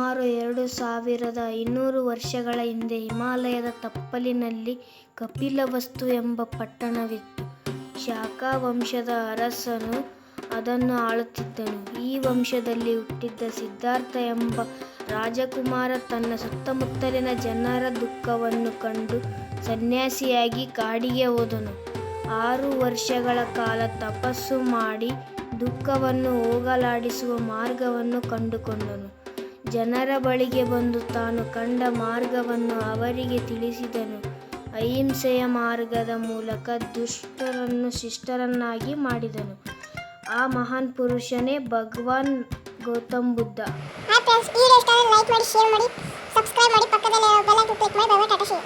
ಸುಮಾರು 2500 ವರ್ಷಗಳ ಹಿಂದೆ ಹಿಮಾಲಯದ ತಪ್ಪಲಿನಲ್ಲಿ ಕಪಿಲವಸ್ತು ಎಂಬ ಪಟ್ಟಣವಿತ್ತು. ಶಾಕ ವಂಶದ ಅರಸನು ಅದನ್ನು ಆಳುತ್ತಿದ್ದನು. ಈ ವಂಶದಲ್ಲಿ ಹುಟ್ಟಿದ ಸಿದ್ಧಾರ್ಥ ಎಂಬ ರಾಜಕುಮಾರ ತನ್ನ ಸುತ್ತಮುತ್ತಲಿನ ಜನರ ದುಃಖವನ್ನು ಕಂಡು ಸನ್ಯಾಸಿಯಾಗಿ ಕಾಡಿಗೆ ಹೋದನು. 6 ವರ್ಷಗಳ ಕಾಲ ತಪಸ್ಸು ಮಾಡಿ ದುಃಖವನ್ನು ಹೋಗಲಾಡಿಸುವ ಮಾರ್ಗವನ್ನು ಕಂಡುಕೊಂಡನು. ಜನರ ಬಳಿಗೆ ಬಂದು ತಾನು ಕಂಡ ಮಾರ್ಗವನ್ನು ಅವರಿಗೆ ತಿಳಿಸಿದನು. ಅಹಿಂಸೆಯ ಮಾರ್ಗದ ಮೂಲಕ ದುಷ್ಟರನ್ನು ಶಿಷ್ಟರನ್ನಾಗಿ ಮಾಡಿದನು. ಆ ಮಹಾನ್ ಪುರುಷನೇ ಭಗವಾನ್ ಗೌತಮ್ ಬುದ್ಧ. ಹಾಯ್ ಫ್ರೆಂಡ್ಸ್, ಈ ವಿಡಿಯೋ ಇಷ್ಟ ಆದರೆ ಲೈಕ್ ಮಾಡಿ, ಶೇರ್ ಮಾಡಿ, ಸಬ್ಸ್ಕ್ರೈಬ್ ಮಾಡಿ, ಪಕ್ಕದಲ್ಲಿರೋ ಬೆಲ್ ಐಕಾನ್ ಕ್ಲಿಕ್ ಮಾಡಿ. Bye bye, Tata.